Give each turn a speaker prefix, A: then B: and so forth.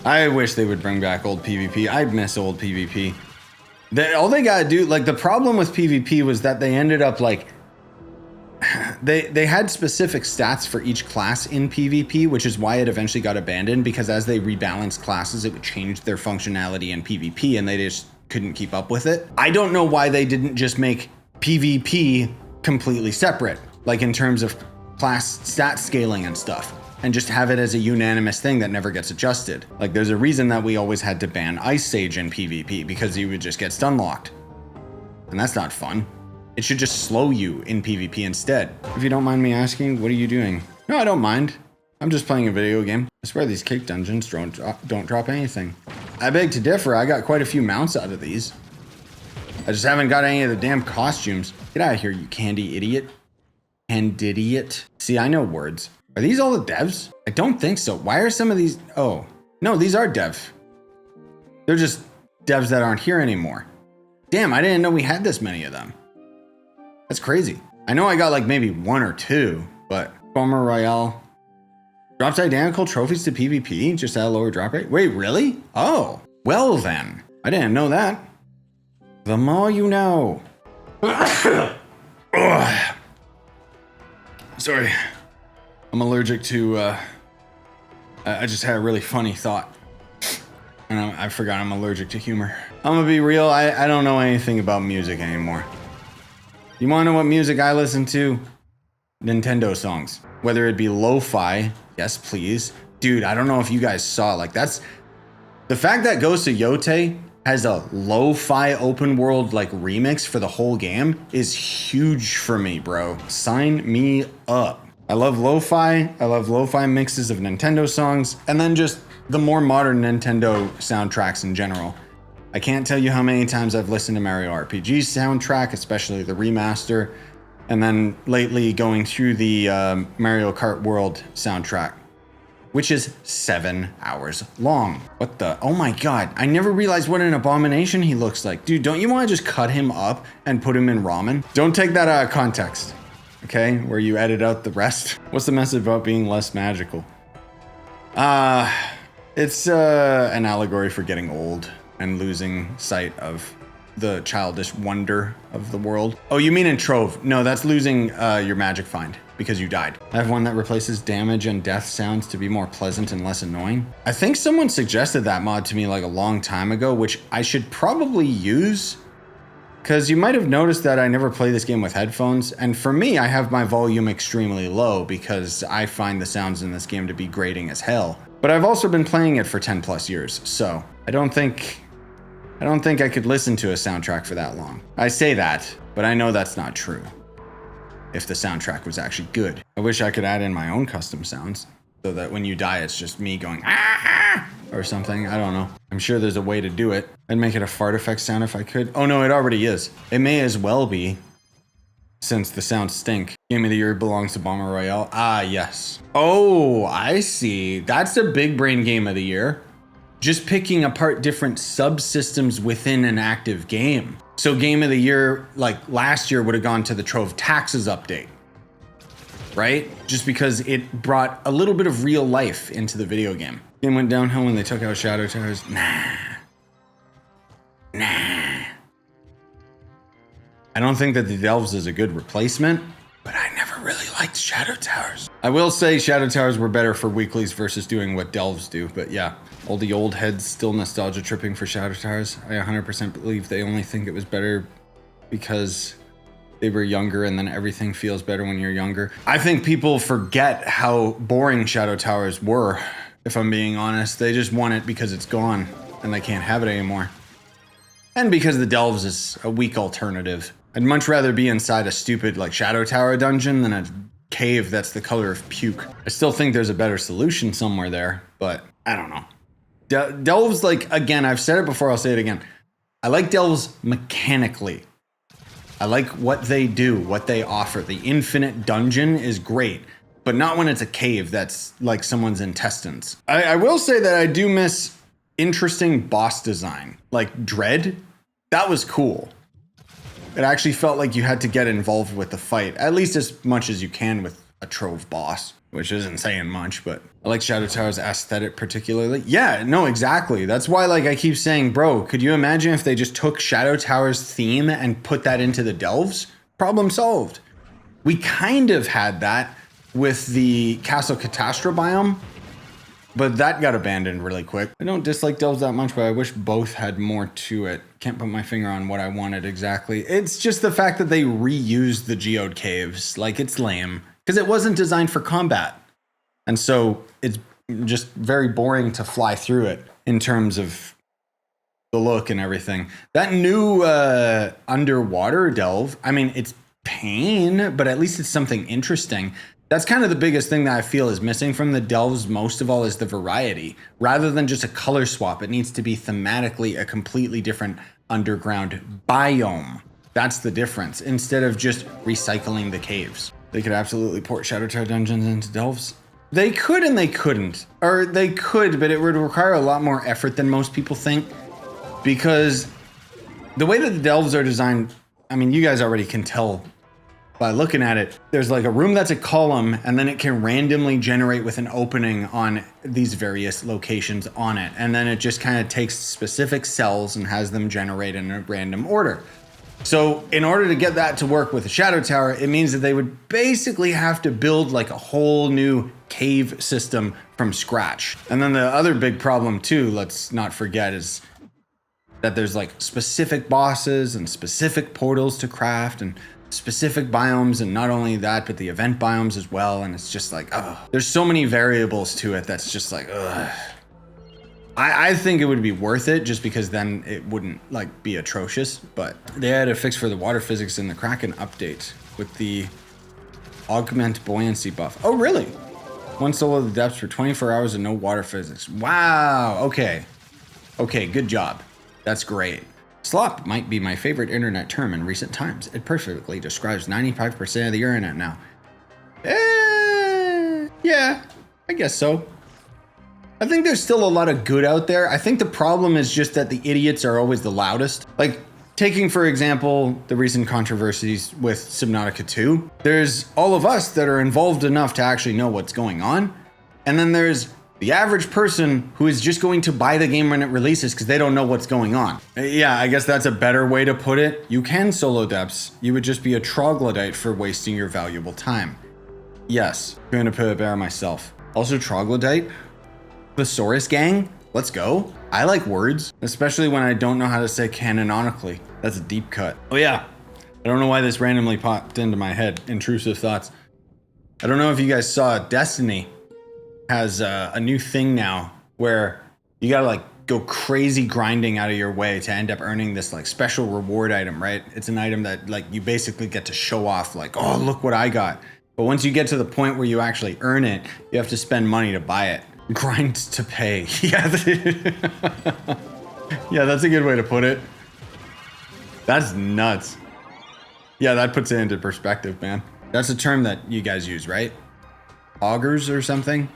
A: I wish they would bring back old PvP. I miss old PvP. All they gotta do, like the problem with PvP was that they ended up like, they had specific stats for each class in PvP, which is why it eventually got abandoned, because as they rebalanced classes, it would change their functionality in PvP and they just couldn't keep up with it. I don't know why they didn't just make PvP completely separate, like in terms of class stat scaling and stuff, and just have it as a unanimous thing that never gets adjusted. Like there's a reason that we always had to ban Ice Sage in PvP, because you would just get stun locked. And that's not fun. It should just slow you in PvP instead. If you don't mind me asking, what are you doing? No, I don't mind. I'm just playing a video game. I swear these cake dungeons don't drop anything. I beg to differ, I got quite a few mounts out of these. I just haven't got any of the damn costumes. Get out of here, you candy idiot. Candidiot. See, I know words. Are these all the devs? I don't think so. Why are some of these? Oh, no, these are devs. They're just devs that aren't here anymore. Damn, I didn't know we had this many of them. That's crazy. I know I got like maybe 1 or 2, but Bomber Royale drops identical trophies to PvP just at a lower drop rate. Wait, really? Oh, well then. I didn't know that. The more you know. Sorry. I'm allergic to, I just had a really funny thought. And I forgot I'm allergic to humor. I'm gonna be real, I don't know anything about music anymore. You wanna know what music I listen to? Nintendo songs. Whether it be lo-fi, yes please. Dude, I don't know if you guys saw, like that's... The fact that Goty has a lo-fi open world like remix for the whole game is huge for me, bro. Sign me up. I love lo-fi. I love lo-fi mixes of Nintendo songs, and then just the more modern Nintendo soundtracks in general. I can't tell you how many times I've listened to Mario RPG soundtrack, especially the remaster, and then lately going through the Mario Kart World soundtrack, which is 7 hours long. What the? Oh my God. I never realized what an abomination he looks like. Dude, don't you want to just cut him up and put him in ramen? Don't take that out of context, okay? Where you edit out the rest. What's the message about being less magical? It's an allegory for getting old and losing sight of the childish wonder of the world. Oh, you mean in Trove? No, that's losing your magic find because you died. I have one that replaces damage and death sounds to be more pleasant and less annoying. I think someone suggested that mod to me like a long time ago, which I should probably use, because you might have noticed that I never play this game with headphones. And for me, I have my volume extremely low because I find the sounds in this game to be grating as hell. But I've also been playing it for 10 plus years, so I don't think I could listen to a soundtrack for that long. I say that, but I know that's not true. If the soundtrack was actually good. I wish I could add in my own custom sounds so that when you die, it's just me going, ah, or something. I don't know. I'm sure there's a way to do it. I'd make it a fart effect sound if I could. Oh no, it already is. It may as well be, since the sounds stink. Game of the year belongs to Bomber Royale. Ah, yes. Oh, I see. That's a big brain game of the year. Just picking apart different subsystems within an active game. So game of the year, like last year, would have gone to the Trove Taxes update, right? Just because it brought a little bit of real life into the video game. Game went downhill when they took out Shadow Towers. Nah. I don't think that the Delves is a good replacement, but I never really liked Shadow Towers. I will say Shadow Towers were better for weeklies versus doing what Delves do, but yeah. All the old heads still nostalgia tripping for Shadow Towers. I 100% believe they only think it was better because they were younger and then everything feels better when you're younger. I think people forget how boring Shadow Towers were, if I'm being honest. They just want it because it's gone and they can't have it anymore. And because the Delves is a weak alternative. I'd much rather be inside a stupid like Shadow Tower dungeon than a cave that's the color of puke. I still think there's a better solution somewhere there, but I don't know. Delves, like, again, I've said it before, I'll say it again. I like Delves mechanically. I like what they do, what they offer. The infinite dungeon is great, but not when it's a cave that's like someone's intestines. I will say that I do miss interesting boss design. Like Dread, that was cool. It actually felt like you had to get involved with the fight, at least as much as you can with a Trove boss. which isn't saying much, but I like Shadow Tower's aesthetic particularly. Yeah, no, exactly. That's why, like, I keep saying, bro, could you imagine if they just took Shadow Tower's theme and put that into the Delves? Problem solved. We kind of had that with the Castle Catastro biome, but that got abandoned really quick. I don't dislike Delves that much, but I wish both had more to it. Can't put my finger on what I wanted exactly. It's just the fact that they reused the geode caves. Like, it's lame. Because it wasn't designed for combat. And so it's just very boring to fly through it in terms of the look and everything. That new underwater delve, I mean, it's pain, but at least it's something interesting. That's kind of the biggest thing that I feel is missing from the delves most of all is the variety. Rather than just a color swap, it needs to be thematically a completely different underground biome. That's the difference, instead of just recycling the caves. They could absolutely port Shadow Tower dungeons into Delves. They could and they couldn't. Or they could, but it would require a lot more effort than most people think. Because the way that the Delves are designed, I mean, you guys already can tell by looking at it. There's like a room that's a column, and then it can randomly generate with an opening on these various locations on it. And then it just kind of takes specific cells and has them generate in a random order. So in order to get that to work with a Shadow Tower, it means that they would basically have to build like a whole new cave system from scratch. And then the other big problem too, let's not forget, is that there's like specific bosses and specific portals to craft and specific biomes, and not only that, but the event biomes as well. And it's just like, oh, there's so many variables to it that's just like, ugh. I think it would be worth it just because then it wouldn't like be atrocious, but they had a fix for the water physics in the Kraken update with the augment buoyancy buff. Oh, really? One solo of the depths for 24 hours and no water physics. Wow. Okay. Okay. Good job. That's great. Slop might be my favorite internet term in recent times. It perfectly describes 95% of the internet now. Yeah, I guess so. I think there's still a lot of good out there. I think the problem is just that the idiots are always the loudest. Like, taking, for example, the recent controversies with Subnautica 2, there's all of us that are involved enough to actually know what's going on. And then there's the average person who is just going to buy the game when it releases because they don't know what's going on. Yeah, I guess that's a better way to put it. You can solo depths. You would just be a troglodyte for wasting your valuable time. Yes, I'm going to put it bear myself. Also, troglodyte. Thesaurus gang, let's go. I like words, especially when I don't know how to say canonically. That's a deep cut. Oh yeah, I don't know why this randomly popped into my head. Intrusive thoughts. I don't know if you guys saw Destiny has a new thing now where you gotta like go crazy grinding out of your way to end up earning this like special reward item, right? It's an item that like you basically get to show off like, oh, look what I got. But once you get to the point where you actually earn it, you have to spend money to buy it. Grind to pay. Yeah. Yeah, that's a good way to put it. That's nuts. Yeah, that puts it into perspective, man. That's a term that you guys use, right? Augers or something?